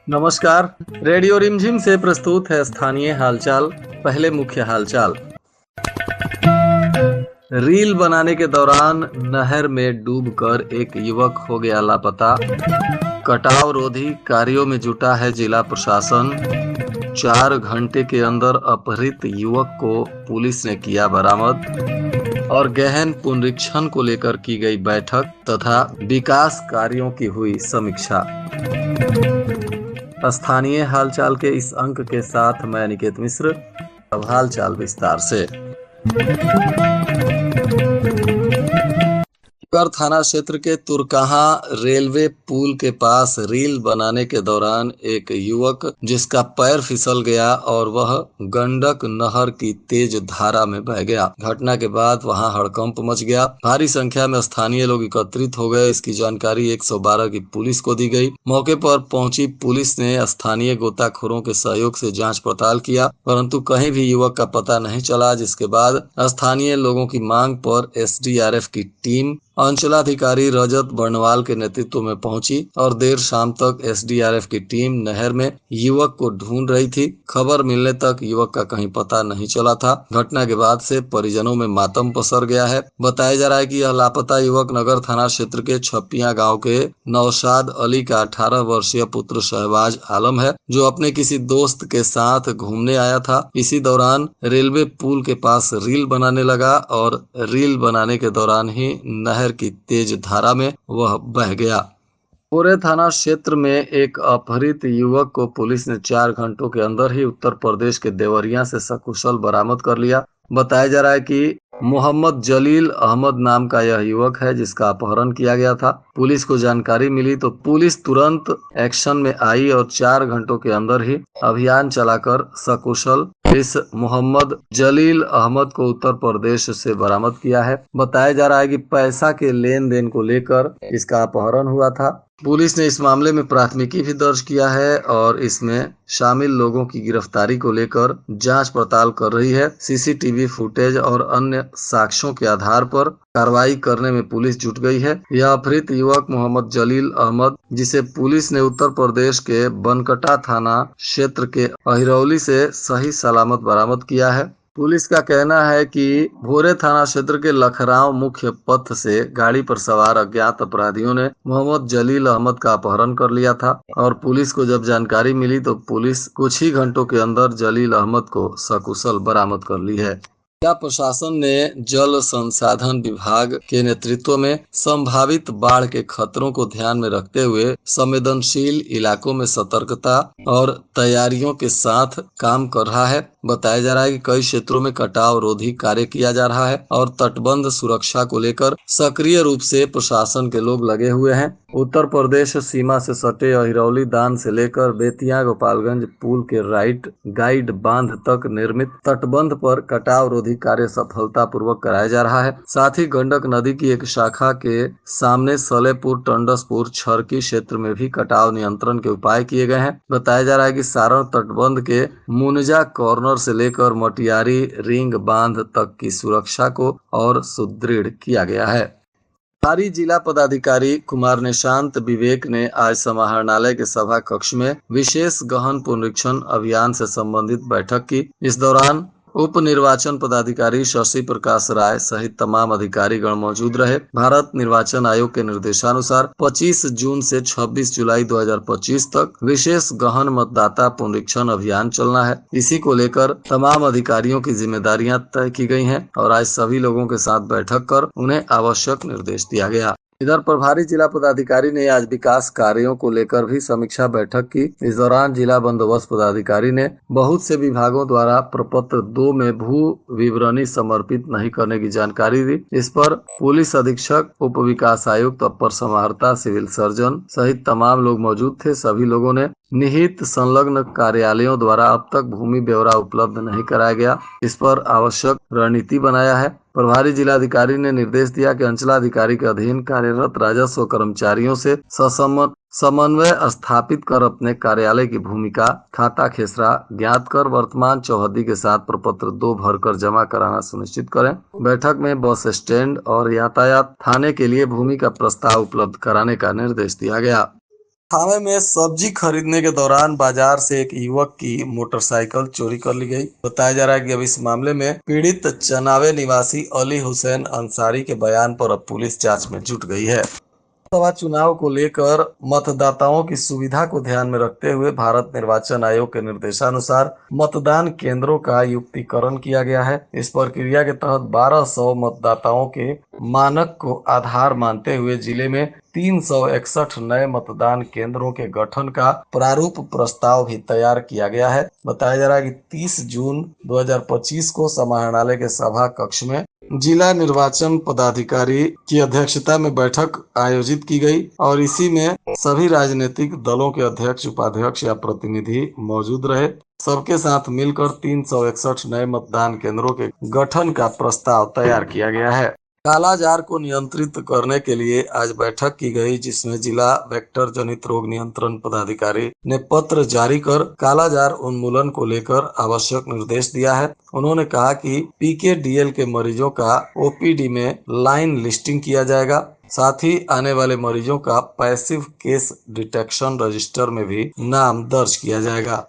नमस्कार। रेडियो रिमझिम से प्रस्तुत है स्थानीय हालचाल। पहले मुख्य हालचाल। रील बनाने के दौरान नहर में डूबकर एक युवक हो गया लापता। कटाव रोधी कार्यों में जुटा है जिला प्रशासन। 4 घंटे के अंदर अपहृत युवक को पुलिस ने किया बरामद। और गहन पुनरीक्षण को लेकर की गई बैठक तथा विकास कार्यों की हुई समीक्षा। स्थानीय हालचाल के इस अंक के साथ मैं अनिकेत मिश्र। अब हालचाल विस्तार से। थाना क्षेत्र के तुरकहा रेलवे पुल के पास रील बनाने के दौरान एक युवक जिसका पैर फिसल गया और वह गंडक नहर की तेज धारा में बह गया। घटना के बाद वहां हड़कंप मच गया। भारी संख्या में स्थानीय लोग एकत्रित हो गए। इसकी जानकारी 112 की पुलिस को दी गई। मौके पर पहुंची पुलिस ने स्थानीय गोताखोरों के सहयोग से जांच पड़ताल किया, परंतु कहीं भी युवक का पता नहीं चला, जिसके बाद स्थानीय लोगों की मांग पर एसडीआरएफ की टीम अंचलाधिकारी रजत बर्णवाल के नेतृत्व में पहुंची और देर शाम तक एसडीआरएफ की टीम नहर में युवक को ढूंढ रही थी। खबर मिलने तक युवक का कहीं पता नहीं चला था। घटना के बाद से परिजनों में मातम पसर गया है। बताया जा रहा है कि यह लापता युवक नगर थाना क्षेत्र के छपिया गांव के नौशाद अली का 18 वर्षीय पुत्र शहबाज आलम है, जो अपने किसी दोस्त के साथ घूमने आया था। इसी दौरान रेलवे पुल के पास रील बनाने लगा और रील बनाने के दौरान ही नहर की तेज धारा में वह बह गया। पूरे थाना क्षेत्र में एक अपहृत युवक को पुलिस ने 4 घंटों के अंदर ही उत्तर प्रदेश के देवरिया से सकुशल बरामद कर लिया। बताया जा रहा है कि मोहम्मद जलील अहमद नाम का यह युवक है जिसका अपहरण किया गया था। पुलिस को जानकारी मिली तो पुलिस तुरंत एक्शन में आई और 4 घंटों के अंदर ही अभियान चलाकर सकुशल इस मोहम्मद जलील अहमद को उत्तर प्रदेश से बरामद किया है। बताया जा रहा है कि पैसा के लेन देन को लेकर इसका अपहरण हुआ था। पुलिस ने इस मामले में प्राथमिकी भी दर्ज किया है और इसमें शामिल लोगों की गिरफ्तारी को लेकर जांच पड़ताल कर रही है। सीसीटीवी फुटेज और अन्य साक्ष्यों के आधार पर कार्रवाई करने में पुलिस जुट गई है। यह अपहृत युवक मोहम्मद जलील अहमद, जिसे पुलिस ने उत्तर प्रदेश के बनकटा थाना क्षेत्र के अहिरौली से सही सलामत बरामद किया है। पुलिस का कहना है कि भोरे थाना क्षेत्र के लखराव मुख्य पथ से गाड़ी पर सवार अज्ञात अपराधियों ने मोहम्मद जलील अहमद का अपहरण कर लिया था और पुलिस को जब जानकारी मिली तो पुलिस कुछ ही घंटों के अंदर जलील अहमद को सकुशल बरामद कर ली है। जिला प्रशासन ने जल संसाधन विभाग के नेतृत्व में संभावित बाढ़ के खतरों को ध्यान में रखते हुए संवेदनशील इलाकों में सतर्कता और तैयारियों के साथ काम कर रहा है। बताया जा रहा है कि कई क्षेत्रों में कटाव रोधी कार्य किया जा रहा है और तटबंध सुरक्षा को लेकर सक्रिय रूप से प्रशासन के लोग लगे हुए हैं। उत्तर प्रदेश सीमा से सटे अहिरौली दान से लेकर बेतिया गोपालगंज पुल के राइट गाइड बांध तक निर्मित तटबंध पर कटाव रोधी कार्य सफलतापूर्वक कराया जा रहा है। साथ ही गंडक नदी की एक शाखा के सामने सलेपुर, टंडसपुर, छरकी क्षेत्र में भी कटाव नियंत्रण के उपाय किए गए हैं। बताया जा रहा है कि सारण तटबंध के मुनजा कॉर्नर से लेकर मटियारी रिंग बांध तक की सुरक्षा को और सुदृढ़ किया गया है। प्रभारी जिला पदाधिकारी कुमार निशांत विवेक ने आज समाहरणालय के सभा कक्ष में विशेष गहन पुनरीक्षण अभियान से संबंधित बैठक की। इस दौरान उप निर्वाचन पदाधिकारी शशि प्रकाश राय सहित तमाम अधिकारीगण मौजूद रहे। भारत निर्वाचन आयोग के निर्देशानुसार 25 जून से 26 जुलाई 2025 तक विशेष गहन मतदाता पुनरीक्षण अभियान चलना है। इसी को लेकर तमाम अधिकारियों की जिम्मेदारियां तय की गई हैं और आज सभी लोगों के साथ बैठक कर उन्हें आवश्यक निर्देश दिया गया। इधर प्रभारी जिला पदाधिकारी ने आज विकास कार्यों को लेकर भी समीक्षा बैठक की। इस दौरान जिला बंदोबस्त पदाधिकारी ने बहुत से विभागों द्वारा प्रपत्र 2 में भू विवरणी समर्पित नहीं करने की जानकारी दी। इस पर पुलिस अधीक्षक, उप विकास आयुक्त, अपर समाहर्ता, सिविल सर्जन सहित तमाम लोग मौजूद थे। सभी लोगों ने निहित संलग्न कार्यालयों द्वारा अब तक भूमि ब्यौरा उपलब्ध नहीं कराया गया, इस पर आवश्यक रणनीति बनाया है। प्रभारी जिलाधिकारी ने निर्देश दिया कि अंचलाधिकारी के अधीन कार्यरत राजस्व कर्मचारियों से ससम्मत समन्वय स्थापित कर अपने कार्यालय की भूमिका, खाता खेसरा ज्ञात कर वर्तमान चौहद्दी के साथ प्रपत्र 2 भरकर जमा कराना सुनिश्चित करें। बैठक में बस स्टैंड और यातायात थाने के लिए भूमि का प्रस्ताव उपलब्ध कराने का निर्देश दिया गया। थाने में सब्जी खरीदने के दौरान बाजार से एक युवक की मोटरसाइकिल चोरी कर ली गई। बताया जा रहा है कि अब इस मामले में पीड़ित चनावे निवासी अली हुसैन अंसारी के बयान पर अब पुलिस जांच में जुट गई है। लोकसभा चुनाव को लेकर मतदाताओं की सुविधा को ध्यान में रखते हुए भारत निर्वाचन आयोग के निर्देशानुसार मतदान केंद्रों का युक्तिकरण किया गया है। इस प्रक्रिया के तहत 1200 मतदाताओं के मानक को आधार मानते हुए जिले में 361 नए मतदान केंद्रों के गठन का प्रारूप प्रस्ताव भी तैयार किया गया है। बताया जा रहा है कि 30 जून 2025 को समाहरणालय के सभा कक्ष में जिला निर्वाचन पदाधिकारी की अध्यक्षता में बैठक आयोजित की गई और इसी में सभी राजनीतिक दलों के अध्यक्ष, उपाध्यक्ष या प्रतिनिधि मौजूद रहे। सबके साथ मिलकर 361 नए मतदान केंद्रों के गठन का प्रस्ताव तैयार किया गया है। कालाजार को नियंत्रित करने के लिए आज बैठक की गई, जिसमें जिला वेक्टर जनित रोग नियंत्रण पदाधिकारी ने पत्र जारी कर कालाजार उन्मूलन को लेकर आवश्यक निर्देश दिया है। उन्होंने कहा कि पीकेडीएल के मरीजों का ओपीडी में लाइन लिस्टिंग किया जाएगा। साथ ही आने वाले मरीजों का पैसिव केस डिटेक्शन रजिस्टर में भी नाम दर्ज किया जाएगा।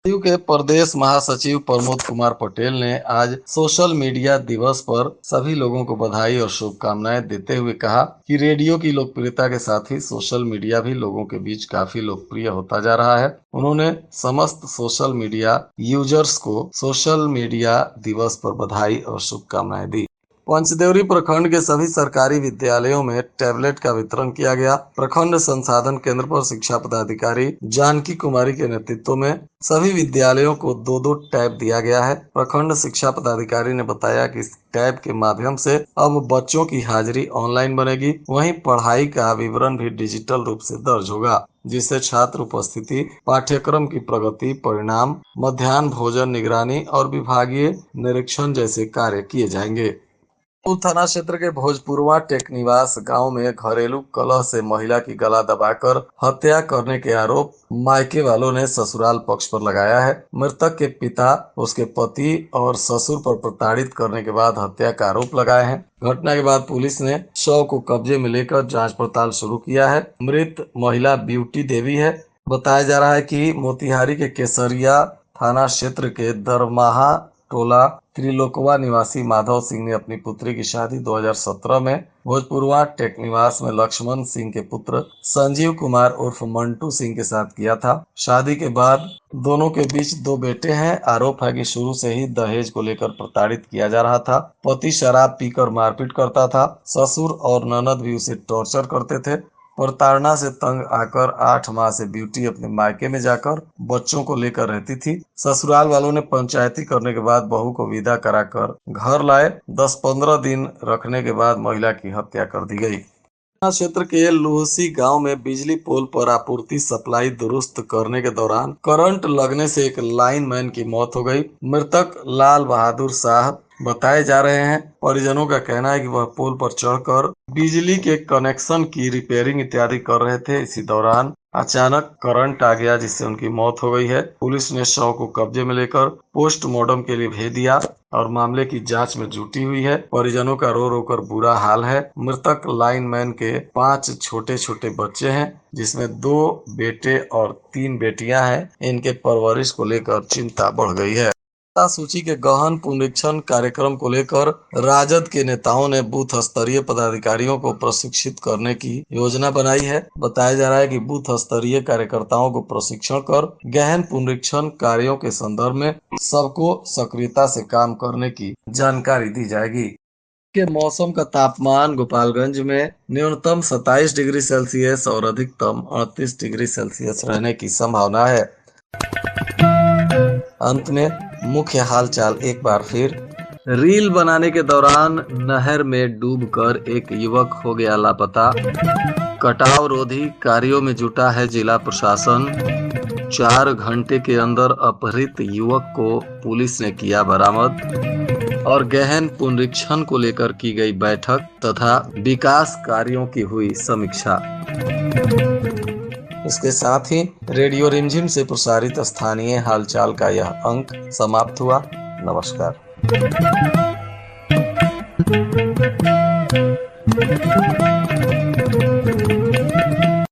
जदयू के प्रदेश महासचिव प्रमोद कुमार पटेल ने आज सोशल मीडिया दिवस पर सभी लोगों को बधाई और शुभकामनाएं देते हुए कहा कि रेडियो की लोकप्रियता के साथ ही सोशल मीडिया भी लोगों के बीच काफी लोकप्रिय होता जा रहा है। उन्होंने समस्त सोशल मीडिया यूजर्स को सोशल मीडिया दिवस पर बधाई और शुभकामनाएं दी। पंचदेवरी प्रखंड के सभी सरकारी विद्यालयों में टैबलेट का वितरण किया गया। प्रखंड संसाधन केंद्र पर शिक्षा पदाधिकारी जानकी कुमारी के नेतृत्व में सभी विद्यालयों को 2-2 टैब दिया गया है। प्रखंड शिक्षा पदाधिकारी ने बताया कि इस टैब के माध्यम से अब बच्चों की हाजिरी ऑनलाइन बनेगी, वहीं पढ़ाई का विवरण भी डिजिटल रूप से दर्ज होगा, जिससे छात्र उपस्थिति, पाठ्यक्रम की प्रगति, परिणाम, मध्याह्न भोजन निगरानी और विभागीय निरीक्षण जैसे कार्य किए जाएंगे। थाना क्षेत्र के भोजपुरवा टेकनिवास गांव में घरेलू कलह से महिला की गला दबाकर हत्या करने के आरोप मायके वालों ने ससुराल पक्ष पर लगाया है। मृतक के पिता उसके पति और ससुर पर प्रताड़ित करने के बाद हत्या का आरोप लगाए हैं। घटना के बाद पुलिस ने शव को कब्जे में लेकर जांच पड़ताल शुरू किया है। मृत महिला ब्यूटी देवी है। बताया जा रहा है कि मोतिहारी के केसरिया थाना क्षेत्र के दरमाहा टोला त्रिलोकवा निवासी माधव सिंह ने अपनी पुत्री की शादी 2017 में भोजपुरवा टेकनिवास में लक्ष्मण सिंह के पुत्र संजीव कुमार उर्फ मंटू सिंह के साथ किया था। शादी के बाद दोनों के बीच 2 बेटे हैं। आरोप है कि शुरू से ही दहेज को लेकर प्रताड़ित किया जा रहा था। पति शराब पीकर मारपीट करता था। ससुर और ननद भी उसे टॉर्चर करते थे। प्रताड़ना से तंग आकर 8 माह से ब्यूटी अपने मायके में जाकर बच्चों को लेकर रहती थी। ससुराल वालों ने पंचायती करने के बाद बहू को विदा कराकर घर लाए। 10-15 दिन रखने के बाद महिला की हत्या कर दी गई। क्षेत्र के लुहसी गांव में बिजली पोल पर आपूर्ति सप्लाई दुरुस्त करने के दौरान करंट लगने से एक लाइनमैन की मौत हो गई। मृतक लाल बहादुर शाह बताए जा रहे हैं। परिजनों का कहना है कि वह पोल पर चढ़कर बिजली के कनेक्शन की रिपेयरिंग इत्यादि कर रहे थे। इसी दौरान अचानक करंट आ गया, जिससे उनकी मौत हो गई है। पुलिस ने शव को कब्जे में लेकर पोस्टमार्टम के लिए भेज दिया और मामले की जांच में जुटी हुई है। परिजनों का रो रो कर बुरा हाल है। मृतक लाइनमैन के 5 छोटे छोटे बच्चे हैं, जिसमें 2 बेटे और 3 बेटियां हैं। इनके परवरिश को लेकर चिंता बढ़ गई है। सूची के गहन पुनरीक्षण कार्यक्रम को लेकर राजद के नेताओं ने बूथ स्तरीय पदाधिकारियों को प्रशिक्षित करने की योजना बनाई है। बताया जा रहा है कि बूथ स्तरीय कार्यकर्ताओं को प्रशिक्षण कर गहन पुनरीक्षण कार्यों के संदर्भ में सबको सक्रियता से काम करने की जानकारी दी जाएगी। के मौसम का तापमान गोपालगंज में न्यूनतम 27 डिग्री सेल्सियस और अधिकतम 38 डिग्री सेल्सियस रहने की संभावना है। अंत में मुख्य हालचाल एक बार फिर। रील बनाने के दौरान नहर में डूबकर एक युवक हो गया लापता। कटाव रोधी कार्यों में जुटा है जिला प्रशासन। 4 घंटे के अंदर अपहृत युवक को पुलिस ने किया बरामद। और गहन पुनरीक्षण को लेकर की गई बैठक तथा विकास कार्यों की हुई समीक्षा। इसके साथ ही रेडियो रिमझिम से प्रसारित स्थानीय हालचाल का यह अंक समाप्त हुआ। नमस्कार।